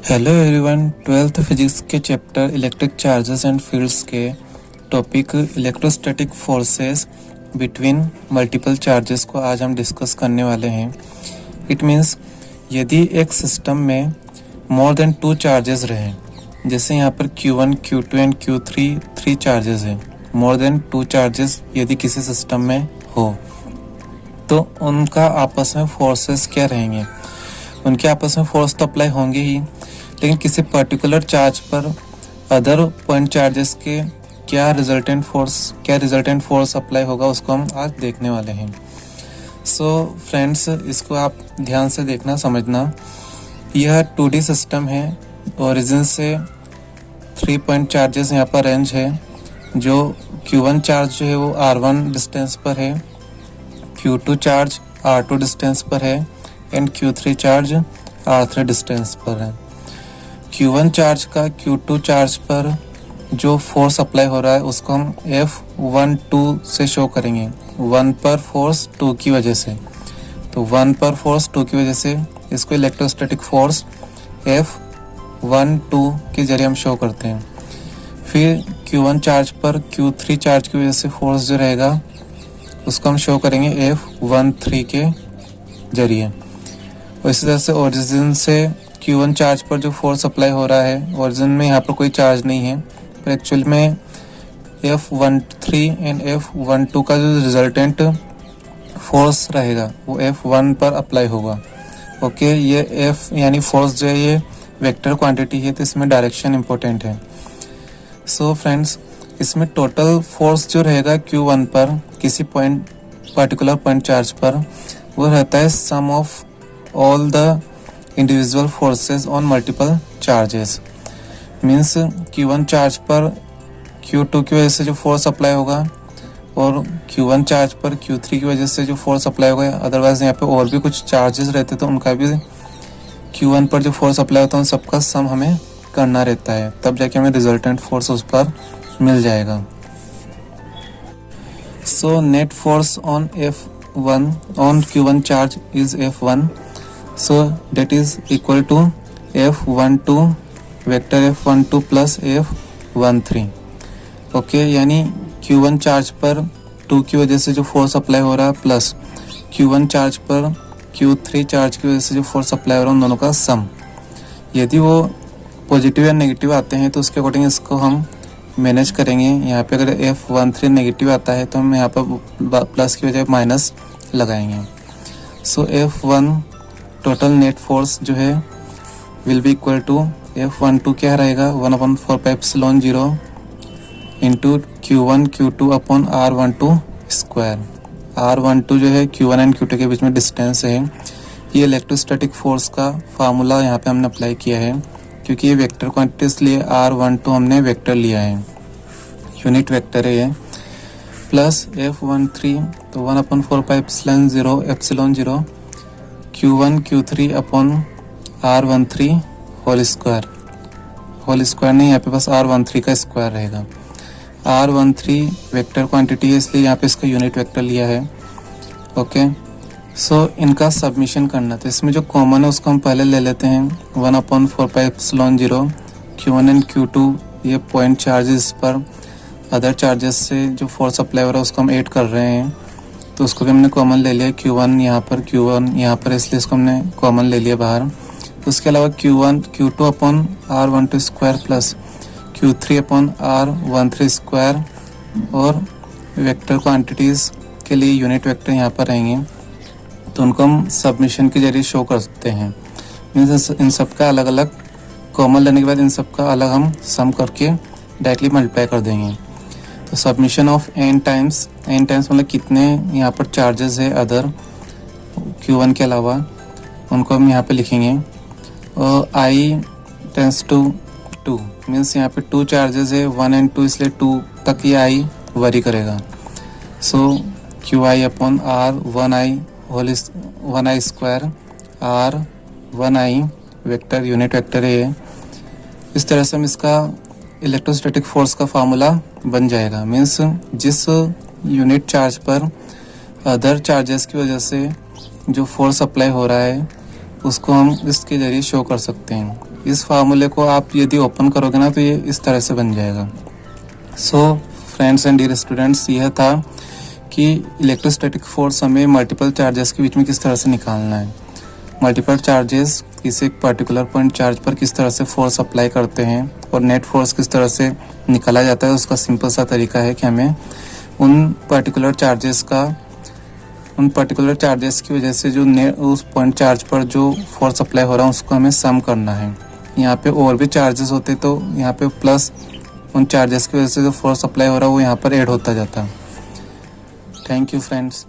Hello everyone, 12th physics के chapter electric charges and fields के topic electrostatic forces between multiple charges को आज हम डिस्कस करने वाले हैं। इट मीन्स यदि एक सिस्टम में मोर देन 2 चार्जेस रहें, जैसे यहाँ पर Q1, Q2 and Q3 3 charges हैं, मोर देन 2 चार्जेस यदि किसी सिस्टम में हो तो उनका आपस में फोर्सेस क्या रहेंगे। उनके आपस में फोर्स तो अप्लाई होंगे ही, लेकिन किसी पर्टिकुलर चार्ज पर अदर पॉइंट चार्जेस के क्या रिजल्टेंट फोर्स अप्लाई होगा उसको हम आज देखने वाले हैं। सो फ्रेंड्स, इसको आप ध्यान से देखना समझना। यह 2D सिस्टम है। ओरिजिन से 3 पॉइंट चार्जेस यहाँ पर रेंज है। जो Q1 चार्ज जो है वो R1 डिस्टेंस पर है, Q2 चार्ज R2 डिस्टेंस पर है and Q3 charge R3 distance पर है। Q1 चार्ज का Q2 चार्ज पर जो फोर्स अप्लाई हो रहा है उसको हम F12 से शो करेंगे। 1 पर फोर्स 2 की वजह से, तो 1 पर फोर्स 2 की वजह से इसको इलेक्ट्रोस्टैटिक फोर्स F12 के जरिए हम शो करते हैं। फिर Q1 चार्ज पर Q3 चार्ज की वजह से फोर्स जो रहेगा उसको हम शो करेंगे F13 के जरिए। और इसी तरह से ओरिजिन से Q1 चार्ज पर जो फोर्स अप्लाई हो रहा है, ओरिजिन में यहाँ पर कोई चार्ज नहीं है, पर एक्चुअल में F13 एंड F12 का जो रिजल्टेंट फोर्स रहेगा वो F1 पर अप्लाई होगा। ओके, ये F यानी फोर्स जो है ये वेक्टर क्वांटिटी है, तो इसमें डायरेक्शन इम्पोर्टेंट है। सो फ्रेंड्स, इसमें टोटल फोर्स जो रहेगा Q1 पर किसी पर्टिकुलर पॉइंट चार्ज पर, वो रहता है sum of all the individual forces on multiple charges. Means Q1 charge पर Q2 की वजह से जो फोर्स अप्लाई होगा और Q1 चार्ज पर Q3 की वजह से जो फोर्स अप्लाई होगा, अदरवाइज यहाँ पे और भी कुछ चार्जेस रहते तो उनका भी Q1 पर जो फोर्स अप्लाई होता है उन सबका सम हमें करना रहता है, तब जाके हमें रिजल्टेंट फोर्स उस पर मिल जाएगा। So net force on Q1 charge is F1, so that is equal to F12 vector F12 plus F13। Okay, यानी Q1 चार्ज पर 2 की वजह से जो फोर्स अप्लाई हो रहा है प्लस Q1 चार्ज पर Q3 चार्ज की वजह से जो फोर्स अप्लाई हो रहा है उन दोनों का सम। यदि वो पॉजिटिव या नेगेटिव आते हैं तो उसके अकॉर्डिंग इसको हम मैनेज करेंगे। यहाँ पे अगर F13 नेगेटिव आता है तो हम यहाँ पर प्लस की वजह माइनस लगाएंगे। सो F1 टोटल नेट फोर्स जो है will be equal to F12 क्या रहेगा 1/4πε0 into Q1 Q2 upon R12 square. R12 जो है Q1 एंड Q2 के बीच में डिस्टेंस है। ये इलेक्ट्रोस्टैटिक फोर्स का फार्मूला यहाँ पे हमने अप्लाई किया है, क्योंकि ये वेक्टर क्वांटिटी इसलिए R12 हमने वेक्टर लिया है, यूनिट वेक्टर है ये, प्लस F13 तो 1/4πε0 Q1 Q3 upon R13 whole square नहीं, यहाँ पे बस R13 का स्क्वायर रहेगा। R13 वेक्टर क्वांटिटी है इसलिए यहाँ पे इसका यूनिट वेक्टर लिया है। ओके, सो इनका सबमिशन करना, तो इसमें जो कॉमन है उसको हम पहले ले लेते हैं। 1/4πε0 Q1 एंड Q2 ये पॉइंट चार्जेस पर अदर चार्जेस से जो फोर्स अप्लाई हो रहा है उसको हम ऐड कर रहे हैं, तो उसको भी हमने कॉमन ले लिया। Q1 यहाँ पर इसलिए इसको हमने कॉमन ले लिया बाहर। उसके अलावा Q2 upon R12 square plus Q3 upon R13 square, और वेक्टर क्वांटिटीज़ के लिए यूनिट वेक्टर यहाँ पर रहेंगे, तो उनको हम सबमिशन के जरिए शो कर सकते हैं। मीन्स इन सब का अलग अलग कॉमन लेने के बाद इन सब का अलग हम सम करके डायरेक्टली मल्टीप्लाई कर देंगे। तो सबमिशन ऑफ n टाइम्स मतलब कितने यहाँ पर चार्जेस है अदर Q1 के अलावा, उनको हम यहाँ पे लिखेंगे। और i टेंस टू 2 मीन्स यहाँ पे 2 चार्जेस है, 1 एंड 2, इसलिए 2 तक ये i वरी करेगा। सो Qi upon R1i square R1i vector unit vector है। इस तरह से हम इसका इलेक्ट्रोस्टैटिक फोर्स का फार्मूला बन जाएगा। मीन्स जिस यूनिट चार्ज पर अदर चार्जेस की वजह से जो फोर्स अप्लाई हो रहा है उसको हम इसके ज़रिए शो कर सकते हैं। इस फार्मूले को आप यदि ओपन करोगे ना तो ये इस तरह से बन जाएगा। So friends and dear students, यह था कि इलेक्ट्रोस्टैटिक फोर्स हमें मल्टीपल चार्जेस के बीच में किस तरह से निकालना है। मल्टीपल चार्जेस किसी एक पर्टिकुलर पॉइंट चार्ज पर किस तरह से फोर्स अप्लाई करते हैं और नेट फोर्स किस तरह से निकाला जाता है, उसका सिंपल सा तरीका है कि हमें उन पर्टिकुलर चार्जेस की वजह से जो उस पॉइंट चार्ज पर जो फोर्स अप्लाई हो रहा है उसको हमें सम करना है। यहाँ पे और भी चार्जेस होते तो यहाँ पे प्लस उन चार्जेस की वजह से जो फोर्स अप्लाई हो रहा है वो यहाँ पर ऐड होता जाता। Thank you friends.